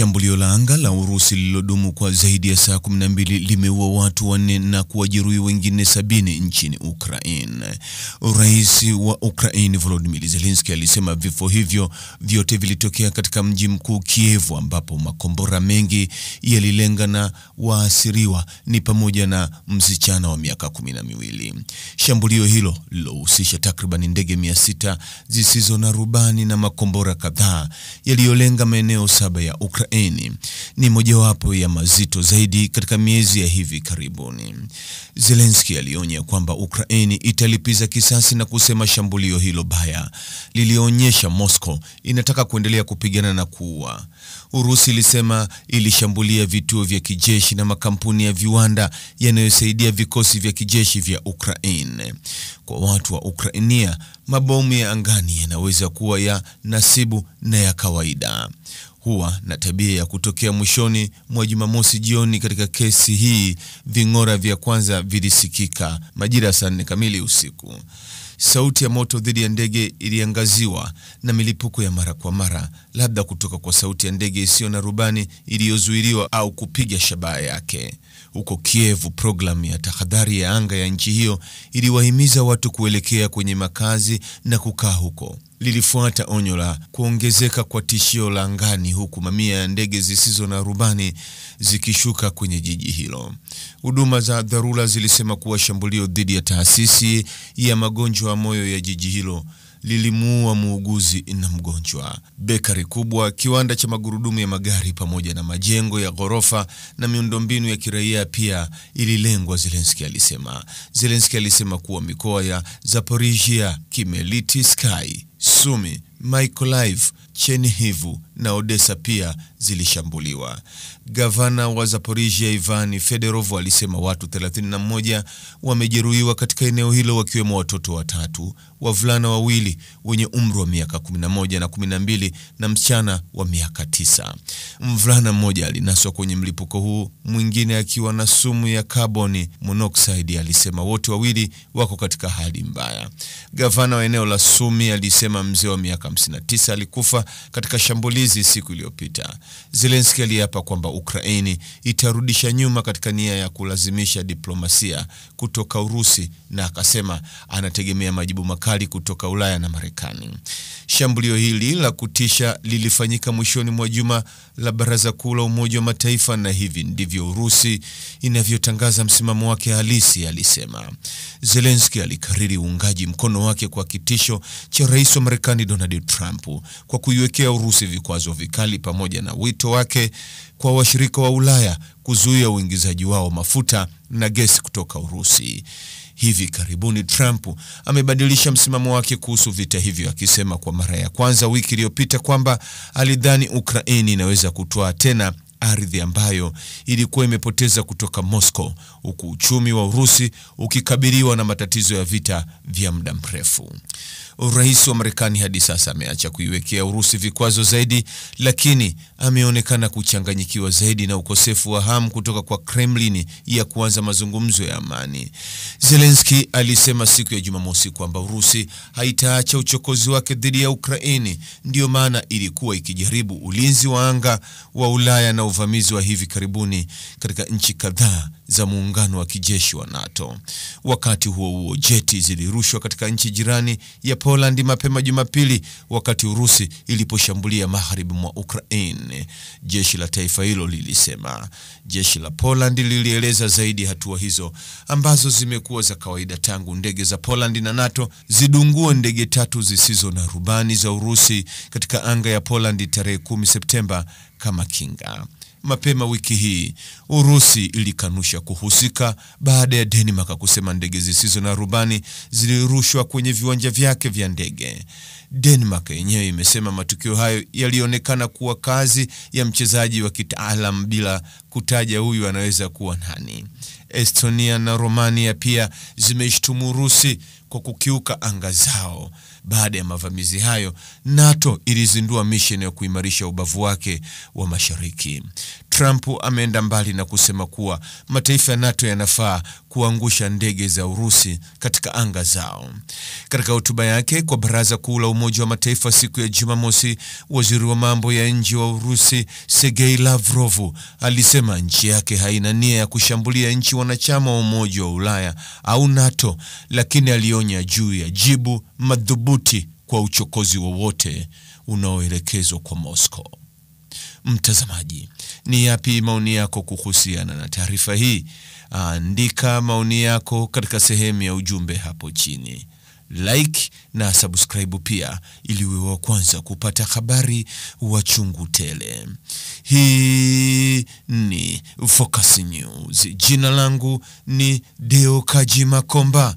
Shambulio la anga la Urusi lililodumu kwa zaidi ya saa 12 limeua watu 4 na kuwajeruhi wengine 70 nchini Ukraine. Rais wa Ukraine Volodymyr Zelensky alisema vifo hivyo vyote vilitokea katika mji mkuu Kiev, ambapo makombora mengi yalilenga na waasiriwa ni pamoja na msichana wa miaka 12. Shambulio hilo lilohusisha takriban ndege 600 zisizo na rubani na makombora kadhaa yaliyolenga maeneo 7 ya Ukraine ni mojawapo ya mazito zaidi katika miezi ya hivi karibuni. Zelensky alionya kwamba Ukraine italipiza kisasi na kusema shambulio hilo baya lilionyesha Moscow inataka kuendelea kupigana na kuua. Urusi ilisema ilishambulia vituo vya kijeshi na makampuni ya viwanda yanayosaidia vikosi vya kijeshi vya Ukraine. Kwa watu wa Ukrainia, mabomu ya angani yanaweza kuwa ya nasibu na ya kawaida. Huwa na tabia ya kutokea mwishoni mwa Jumamosi jioni. Katika kesi hii, ving'ora vya kwanza vilisikika majira saa 4 kamili usiku. Sauti ya moto dhidi ya ndege iliangaziwa na milipuko ya mara kwa mara, labda kutoka kwa sauti ya ndege isiyo na rubani iliyozuiliwa au kupiga shabaha yake. Huko Kiev, programu ya tahadhari ya anga ya nchi hiyo iliwahimiza watu kuelekea kwenye makazi na kukaa huko. Lilifuata onyo la kuongezeka kwa tishio la angani, huku mamia ya ndege zisizo na rubani zikishuka kwenye jiji hilo. Huduma za dharura zilisema kuwa shambulio dhidi ya taasisi ya magonjwa ya moyo ya jiji hilo lilimuua muuguzi na mgonjwa. Bekari kubwa, kiwanda cha magurudumu ya magari pamoja na majengo ya ghorofa na miundombinu ya kiraia pia ililengwa, Zelensky alisema kuwa mikoa ya Zaporizhia, Khmelnytskyi, Sumy, Mykolaiv, Chernihiv na Odessa pia zilishambuliwa. Gavana wa Zaporizhia Ivan Fedorov alisema watu 31 wamejeruhiwa katika eneo hilo, wakiwemo watoto 3, wavulana 2 wenye umri wa miaka 11 na 12 na msichana wa miaka 9. Mvulana mmoja alinaswa kwenye mlipuko huu, mwingine akiwa na sumu ya carbon monoxide. Alisema wote 2 wako katika hali mbaya. Gavana wa eneo la Sumy alisema mzee wa miaka 59 alikufa katika shambulizi siku iliyopita. Zelensky aliapa kwamba Ukraine itarudisha nyuma katika nia ya kulazimisha diplomasia kutoka Urusi, na akasema anategemea majibu makali kutoka Ulaya na Marekani. Shambulio hili la kutisha lilifanyika mwishoni mwa juma la Baraza Kuu la Umoja wa Mataifa, na hivi ndivyo Urusi inavyotangaza msimamo wake halisi, alisema. Zelensky alikariri uungaji mkono wake kwa kitisho cha Rais wa Marekani Donald Trump kwa kuiwekea Urusi vikwazo vikali, pamoja na wito wake kwa washirika wa Ulaya kuzuia uingizaji wao mafuta na gesi kutoka Urusi. Hivi karibuni Trump amebadilisha msimamo wake kuhusu vita hivyo, akisema kwa mara ya kwanza wiki iliyopita kwamba alidhani Ukraine inaweza kutoa tena ardhi ambayo ilikuwa imepoteza kutoka Moscow, huku uchumi wa Urusi ukikabiliwa na matatizo ya vita vya muda mrefu. Rais wa Marekani hadi sasa ameacha kuiwekea Urusi vikwazo zaidi, lakini ameonekana kuchanganyikiwa zaidi na ukosefu wa hamu kutoka kwa Kremlin ya kuanza mazungumzo ya amani. Zelensky alisema siku ya Jumamosi kwamba Urusi haitaacha uchokozi wake dhidi ya Ukraine, ndio maana ilikuwa ikijaribu ulinzi wa anga wa Ulaya na uvamizi wa hivi karibuni katika nchi kadhaa za muungano wa kijeshi wa NATO. Wakati huo jeti zilirushwa katika nchi jirani ya Poland mapema Jumapili, wakati Urusi iliposhambulia magharibi mwa Ukraine, jeshi la taifa hilo lilisema. Jeshi la Poland lilieleza zaidi hatua hizo ambazo zimekuwa za kawaida tangu ndege za Poland na NATO zidungue ndege 3 zisizo na rubani za Urusi katika anga ya Poland tarehe 10 Septemba kama kinga. Mapema wiki hii, Urusi ilikanusha kuhusika baada ya Denmark kusema ndege zisizo na rubani zilirushwa kwenye viwanja vyake vya ndege. Denmark yenyewe imesema matukio hayo yalionekana kuwa kazi ya mchezaji wa kitaalam bila kutaja huyu anaweza kuwa nani. Estonia na Romania pia zimeshtumu Urusi kwa kukiuka anga zao. Baada ya mavamizi hayo, NATO ilizindua mission ya kuimarisha ubavu wake wa mashariki. Trump ameenda mbali na kusema kuwa mataifa ya NATO yanafaa kuangusha ndege za Urusi katika anga zao. Katika hotuba yake kwa Baraza Kuu la Umoja wa Mataifa siku ya Jumamosi, waziri wa mambo ya nje wa Urusi Sergei Lavrov alisema nchi yake haina nia ya kushambulia nchi wanachama wa Umoja wa Ulaya au NATO, lakini alionya juu ya jibu madhubuti kwa uchokozi wowote unaoelekezwa kwa Moscow. Mtazamaji, ni yapi maoni yako kuhusiana na taarifa hii? Andika maoni yako katika sehemu ya ujumbe hapo chini. Like na subscribe pia ili uwe wa kwanza kupata habari wa chungu tele. Hii ni Focus News. Jina langu ni Deo Kaji Makomba.